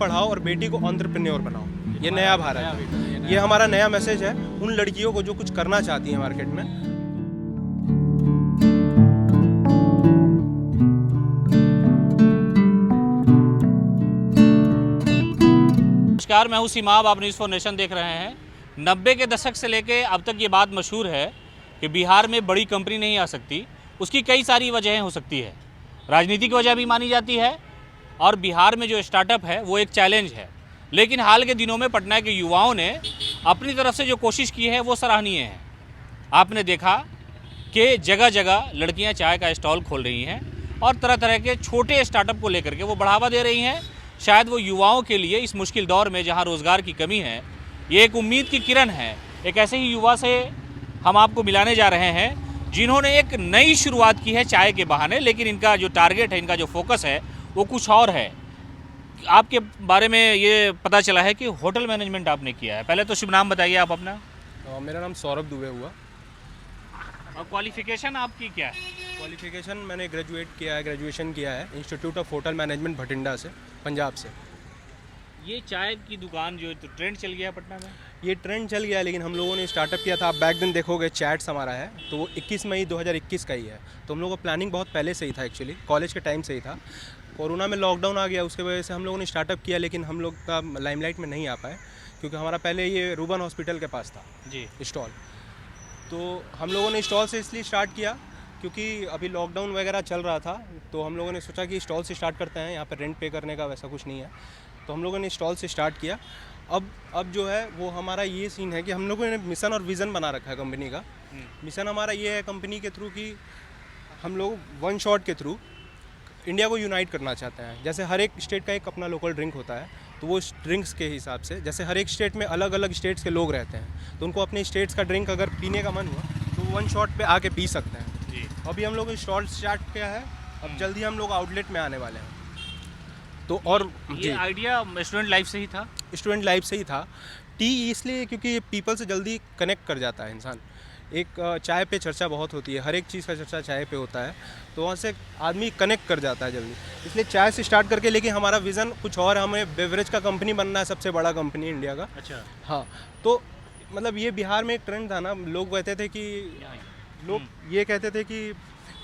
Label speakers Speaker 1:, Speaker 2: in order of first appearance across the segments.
Speaker 1: पढ़ाओ और बेटी को एंटरप्रेन्योर बनाओ। ये नया भारत है, ये हमारा नया मैसेज है उन लड़कियों को जो कुछ करना चाहती हैं मार्केट में।
Speaker 2: नमस्कार, मैं हूं सीमाब, आप न्यूज़ फॉर नेशन देख रहे हैं। 90 के दशक से लेके अब तक ये बात मशहूर है कि बिहार में बड़ी कंपनी नहीं आ सकती। उसकी कई सारी वजहें हो सकती है, राजनीतिक वजह भी मानी जाती है और बिहार में जो स्टार्टअप है वो एक चैलेंज है। लेकिन हाल के दिनों में पटना के युवाओं ने अपनी तरफ से जो कोशिश की है वो सराहनीय है। आपने देखा कि जगह जगह लड़कियां चाय का स्टॉल खोल रही हैं और तरह तरह के छोटे स्टार्टअप को लेकर के वो बढ़ावा दे रही हैं। शायद वो युवाओं के लिए इस मुश्किल दौर में जहां रोज़गार की कमी है, ये एक उम्मीद की किरण है। एक ऐसे ही युवा से हम आपको मिलाने जा रहे हैं जिन्होंने एक नई शुरुआत की है चाय के बहाने, लेकिन इनका जो टारगेट है, इनका जो फोकस है वो कुछ और है। आपके बारे में ये पता चला है कि होटल मैनेजमेंट आपने किया है। पहले तो शुभ नाम बताइए आप अपना।
Speaker 1: मेरा नाम सौरभ दुबे हुआ।
Speaker 2: और क्वालिफिकेशन आपकी क्या है?
Speaker 1: क्वालिफिकेशन मैंने ग्रेजुएशन किया है institute of hotel management Bathinda से, पंजाब से।
Speaker 2: ये चाय की दुकान जो तो ट्रेंड चल गया पटना में,
Speaker 1: ये ट्रेंड चल गया, लेकिन हम लोगों ने स्टार्टअप किया था। आप बैक दिन देखोगे चैट्स हमारा है तो वो 21 मई 2021 का ही है। तो हम लोगों को प्लानिंग बहुत पहले से ही था, एक्चुअली कॉलेज के टाइम से ही था। कोरोना में लॉकडाउन आ गया, उसके वजह से हम लोगों ने स्टार्टअप किया, लेकिन हम लोग का लाइमलाइट में नहीं आ पाए क्योंकि हमारा पहले ये रूबन हॉस्पिटल के पास था
Speaker 2: जी
Speaker 1: स्टॉल। तो हम लोगों ने स्टॉल से इसलिए स्टार्ट किया क्योंकि अभी लॉकडाउन वगैरह चल रहा था, तो हम लोगों ने सोचा कि स्टॉल से स्टार्ट करते हैं। यहाँ पर रेंट पे करने का वैसा कुछ नहीं है, तो हम लोगों ने स्टॉल से स्टार्ट किया। अब जो है वो हमारा ये सीन है कि हम लोगों ने मिशन और विज़न बना रखा है कंपनी का। मिशन हमारा ये है कंपनी के थ्रू कि हम लोग वन शॉट के थ्रू इंडिया को यूनाइट करना चाहते हैं। जैसे हर एक स्टेट का एक अपना लोकल ड्रिंक होता है, तो वो ड्रिंक्स के हिसाब से, जैसे हर एक स्टेट में अलग अलग स्टेट्स के लोग रहते हैं, तो उनको अपने स्टेट्स का ड्रिंक अगर पीने का मन हुआ तो वन शॉट पे आके पी सकते हैं।
Speaker 2: जी।
Speaker 1: अभी हम लोग स्टॉल स्टार्ट किया है, अब जल्दी हम लोग आउटलेट में आने वाले हैं। तो और
Speaker 2: ये आइडिया स्टूडेंट लाइफ से ही था?
Speaker 1: स्टूडेंट लाइफ से ही था। टी इसलिए क्योंकि पीपल से जल्दी कनेक्ट कर जाता है इंसान। एक चाय पे चर्चा बहुत होती है, हर एक चीज़ का चर्चा चाय पे होता है, तो वहाँ से आदमी कनेक्ट कर जाता है जल्दी, इसलिए चाय से स्टार्ट करके। लेकिन हमारा विज़न कुछ और है, हमें बेवरेज का कंपनी बनना है, सबसे बड़ा कंपनी इंडिया का।
Speaker 2: अच्छा।
Speaker 1: हाँ, तो मतलब ये बिहार में एक ट्रेंड था ना, लोग कहते थे कि ये कहते थे कि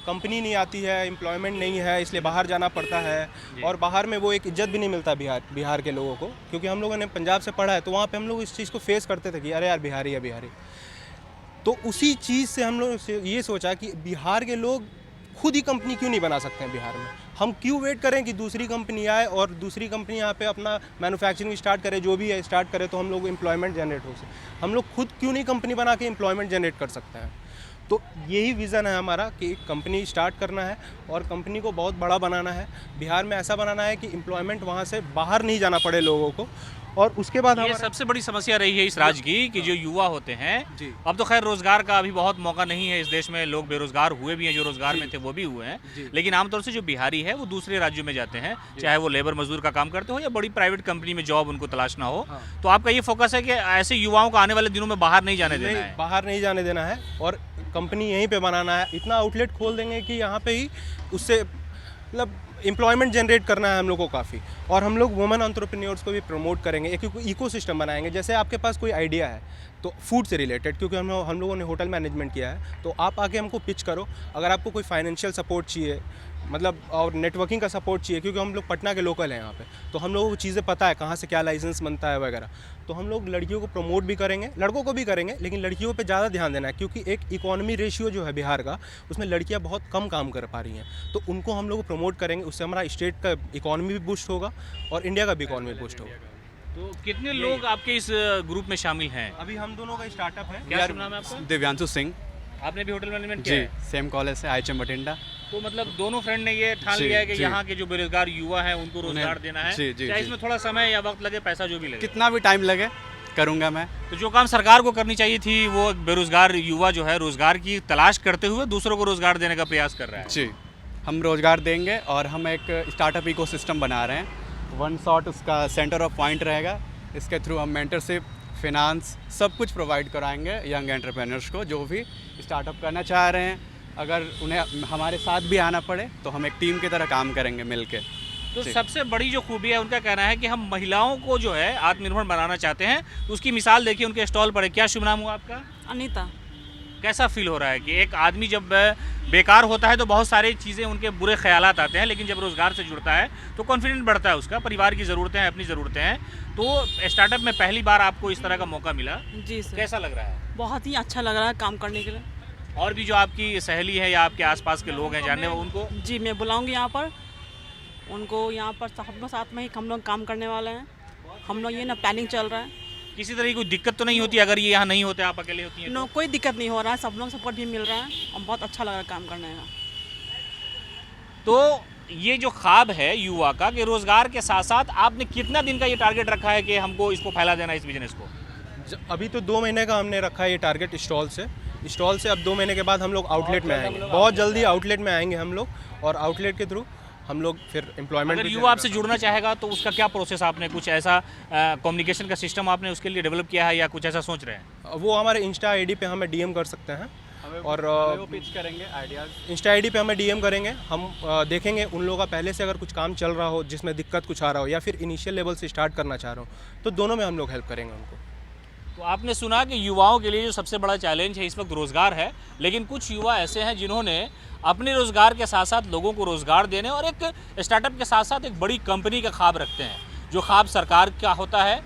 Speaker 1: कंपनी नहीं आती है, एम्प्लॉयमेंट नहीं है, इसलिए बाहर जाना पड़ता है। और बाहर में वो एक इज्जत भी नहीं मिलता बिहार के लोगों को, क्योंकि हम लोगों ने पंजाब से पढ़ा है, तो वहाँ पे हम लोग इस चीज़ को फेस करते थे कि अरे यार बिहारी है बिहारी। तो उसी चीज़ से हम लोग ये सोचा कि बिहार के लोग खुद ही कंपनी क्यों नहीं बना सकते हैं बिहार में। हम क्यों वेट करें कि दूसरी कंपनी आए और दूसरी कंपनी यहाँ पे अपना मैन्युफैक्चरिंग स्टार्ट करे, जो भी है स्टार्ट करे, तो हम लोग एम्प्लॉयमेंट जनरेट हो सके। हम लोग खुद क्यों नहीं कंपनी बना के एम्प्लॉयमेंट जनरेट कर सकते हैं। तो यही विज़न है हमारा कि एक कंपनी स्टार्ट करना है और कंपनी को बहुत बड़ा बनाना है। बिहार में ऐसा बनाना है कि एम्प्लॉयमेंट वहाँ से बाहर नहीं जाना पड़े लोगों को। और उसके बाद
Speaker 2: ये सबसे बड़ी समस्या रही है इस राज्य की कि जो युवा होते हैं,
Speaker 1: जी।
Speaker 2: अब तो खैर रोजगार का अभी बहुत मौका नहीं है इस देश में, लोग बेरोजगार हुए भी हैं, जो रोजगार में थे वो भी हुए हैं। लेकिन आमतौर से जो बिहारी है वो दूसरे राज्यों में जाते हैं, चाहे वो लेबर मजदूर का काम करते हो या बड़ी प्राइवेट कंपनी में जॉब उनको तलाशना हो।
Speaker 1: हाँ।
Speaker 2: तो आपका ये फोकस है कि ऐसे युवाओं को आने वाले दिनों में बाहर नहीं जाने देना है?
Speaker 1: बाहर नहीं जाने देना है और कंपनी यहीं पे बनाना है। इतना आउटलेट खोल देंगे कि यहाँ पे ही उससे मतलब एम्प्लॉयमेंट जनरेट करना है हम लोग को काफ़ी। और हम लोग वुमेन एंटरप्रेन्योर्स को भी प्रमोट करेंगे, एक इकोसिस्टम बनाएंगे। जैसे आपके पास कोई आइडिया है तो फूड से रिलेटेड, क्योंकि हम लोगों ने होटल मैनेजमेंट किया है, तो आप आके हमको पिच करो। अगर आपको कोई फाइनेंशियल सपोर्ट चाहिए, मतलब और नेटवर्किंग का सपोर्ट चाहिए, क्योंकि हम लोग पटना के लोकल हैं यहाँ पे, तो हम लोगों को चीज़ें पता है कहाँ से क्या लाइसेंस बनता है वगैरह। तो हम लोग लड़कियों को प्रमोट भी करेंगे, लड़कों को भी करेंगे, लेकिन लड़कियों पे ज़्यादा ध्यान देना है, क्योंकि एक इकोनॉमी रेशियो जो है बिहार का, उसमें लड़कियाँ बहुत कम काम कर पा रही हैं। तो उनको हम लोग प्रमोट करेंगे, उससे हमारा स्टेट का इकोनॉमी भी बूस्ट होगा और इंडिया का भी इकोनॉमी बूस्ट होगा।
Speaker 2: तो कितने लोग आपके इस ग्रुप में शामिल हैं?
Speaker 1: अभी हम दोनों का स्टार्टअप है।
Speaker 2: क्या नाम है आपका?
Speaker 3: दिव्यांशु सिंह।
Speaker 2: आपने भी होटल मैनेजमेंट किया है?
Speaker 3: सेम कॉलेज से IHM बठिंडा।
Speaker 2: तो मतलब दोनों फ्रेंड ने ये ठान लिया है कि यहाँ के जो बेरोजगार युवा हैं उनको रोजगार देना है। चाहे इसमें थोड़ा समय या वक्त लगे, पैसा जो भी लगे,
Speaker 3: कितना भी टाइम लगे करूँगा मैं।
Speaker 2: तो जो काम सरकार को करनी चाहिए थी, वो बेरोजगार युवा जो है रोजगार की तलाश करते हुए दूसरों को रोजगार देने का प्रयास कर रहा है।
Speaker 3: जी, हम रोजगार देंगे और हम एक स्टार्टअप इकोसिस्टम बना रहे हैं। वन शॉट उसका सेंटर ऑफ पॉइंट रहेगा। इसके थ्रू हम मेंटरशिप, फिनांस सब कुछ प्रोवाइड कराएंगे यंग एंटरप्रेन्योर्स को, जो भी स्टार्टअप करना चाह रहे हैं। अगर उन्हें हमारे साथ भी आना पड़े तो हम एक टीम की तरह काम करेंगे मिलके।
Speaker 2: तो
Speaker 3: जी।
Speaker 2: सबसे बड़ी जो खूबी है उनका कहना है कि हम महिलाओं को जो है आत्मनिर्भर बनाना चाहते हैं, तो उसकी मिसाल देखिए उनके स्टॉल पर है। क्या शुभ नाम हुआ आपका?
Speaker 4: अनीता।
Speaker 2: कैसा फील हो रहा है कि एक आदमी जब बेकार होता है तो बहुत सारी चीज़ें उनके बुरे ख्यालात आते हैं, लेकिन जब रोज़गार से जुड़ता है तो कॉन्फिडेंस बढ़ता है उसका, परिवार की ज़रूरतें हैं, अपनी ज़रूरतें हैं। तो स्टार्टअप में पहली बार आपको इस तरह का मौका मिला,
Speaker 4: जी सर,
Speaker 2: कैसा लग रहा है?
Speaker 4: बहुत ही अच्छा लग रहा है काम करने के लिए।
Speaker 2: और भी जो आपकी सहेली है या आपके आसपास के लोग हैं जानने वाले उनको?
Speaker 4: जी मैं बुलाऊंगी यहाँ पर उनको, यहाँ पर हम लोग साथ में ही हम लोग काम करने वाले हैं। हम लोग ये ना प्लानिंग चल रहा है।
Speaker 2: किसी तरह की कोई दिक्कत तो नहीं होती अगर ये यहाँ नहीं होते, आप अकेले होती हैं तो?
Speaker 4: नो कोई दिक्कत नहीं हो रहा है, सब लोग सपोर्ट भी मिल रहा है और बहुत अच्छा लग रहा है काम करने का।
Speaker 2: तो ये जो ख्वाब है युवा का कि रोज़गार के साथ साथ आपने कितना दिन का ये टारगेट रखा है कि हमको इसको फैला देना इस बिजनेस को?
Speaker 1: अभी तो 2 महीने का हमने रखा है ये टारगेट स्टॉल से अब 2 महीने के बाद हम लोग आउटलेट में आएंगे, बहुत जल्दी आउटलेट में आएंगे हम लोग, और आउटलेट के थ्रू हम लोग फिर एम्प्लॉयमेंट।
Speaker 2: अगर युवा आपसे जुड़ना चाहेगा तो उसका क्या प्रोसेस, आपने कुछ ऐसा कम्युनिकेशन का सिस्टम आपने उसके लिए डेवलप किया है या कुछ ऐसा सोच रहे हैं?
Speaker 1: वो हमारे इंस्टा आईडी पे हमें डीएम कर सकते हैं, और
Speaker 3: वो पिच करेंगे आइडियाज़।
Speaker 1: इंस्टा आईडी पे हमें डीएम करेंगे। हम देखेंगे उन लोगों का पहले से अगर कुछ काम चल रहा हो जिसमें दिक्कत कुछ आ रहा हो, या फिर इनिशियल लेवल से स्टार्ट करना चाह रहा हो, तो दोनों में हम लोग हेल्प करेंगे उनको।
Speaker 2: तो आपने सुना कि युवाओं के लिए जो सबसे बड़ा चैलेंज है इस वक्त रोज़गार है, लेकिन कुछ युवा ऐसे हैं जिन्होंने अपने रोज़गार के साथ साथ लोगों को रोज़गार देने और एक स्टार्टअप के साथ साथ एक बड़ी कंपनी का ख्वाब रखते हैं। जो ख्वाब सरकार का होता है,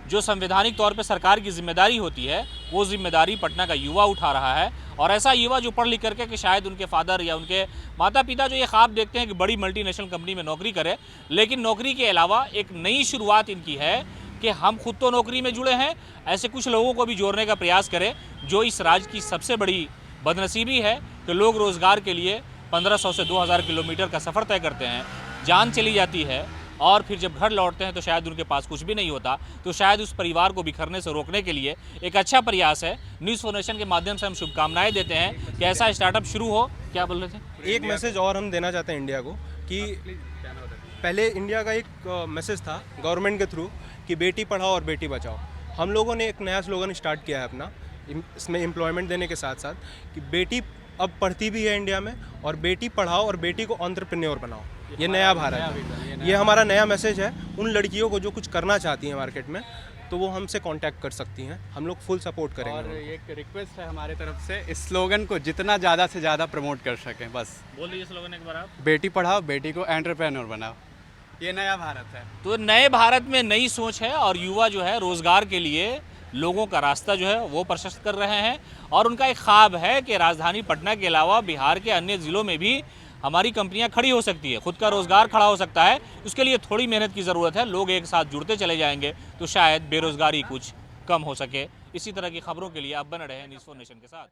Speaker 2: जो संवैधानिक तौर पे सरकार की जिम्मेदारी होती है, वो जिम्मेदारी पटना का युवा उठा रहा है। और ऐसा युवा जो पढ़ लिख करके कि शायद उनके फादर या उनके माता पिता जो ये ख्वाब देखते हैं कि बड़ी मल्टीनेशनल कंपनी में नौकरी करे, लेकिन नौकरी के अलावा एक नई शुरुआत इनकी है कि हम खुद तो नौकरी में जुड़े हैं, ऐसे कुछ लोगों को भी जोड़ने का प्रयास करें। जो इस राज्य की सबसे बड़ी बदनसीबी है कि लोग रोज़गार के लिए 1500 से 2000 किलोमीटर का सफ़र तय करते हैं, जान चली जाती है और फिर जब घर लौटते हैं तो शायद उनके पास कुछ भी नहीं होता। तो शायद उस परिवार को बिखरने से रोकने के लिए एक अच्छा प्रयास है। न्यूज़ फॉर नेशन के माध्यम से हम शुभकामनाएं देते हैं कि ऐसा स्टार्टअप शुरू हो। क्या बोल रहे थे?
Speaker 1: एक मैसेज और हम देना चाहते हैं इंडिया को कि पहले इंडिया का एक मैसेज था गवर्नमेंट के थ्रू कि बेटी पढ़ाओ और बेटी बचाओ। हम लोगों ने एक नया स्लोगन स्टार्ट किया है अपना, इसमें एम्प्लॉयमेंट देने के साथ साथ कि बेटी अब पढ़ती भी है इंडिया में, और बेटी पढ़ाओ और बेटी को एंटरप्रेन्योर बनाओ। ये नया भारत है, ये हमारा नया मैसेज है। उन लड़कियों को जो कुछ करना चाहती हैं मार्केट में, तो वो हमसे कांटेक्ट कर सकती हैं, हम लोग फुल सपोर्ट
Speaker 3: और
Speaker 1: करेंगे।
Speaker 3: एक रिक्वेस्ट है हमारे तरफ से, इस स्लोगन को जितना ज़्यादा से ज़्यादा प्रमोट कर सकें बस।
Speaker 2: बोल दीजिए स्लोगन एक बार आप।
Speaker 3: बेटी पढ़ाओ, बेटी को एंटरप्रेन्योर बनाओ। ये नया भारत है।
Speaker 2: तो नए भारत में नई सोच है और युवा जो है रोज़गार के लिए लोगों का रास्ता जो है वो प्रशस्त कर रहे हैं। और उनका एक ख्वाब है कि राजधानी पटना के अलावा बिहार के अन्य ज़िलों में भी हमारी कंपनियां खड़ी हो सकती है, खुद का रोज़गार खड़ा हो सकता है। उसके लिए थोड़ी मेहनत की ज़रूरत है, लोग एक साथ जुड़ते चले जाएंगे तो शायद बेरोज़गारी कुछ कम हो सके। इसी तरह की खबरों के लिए आप बने रहें न्यूज़ फॉर नेशन के साथ।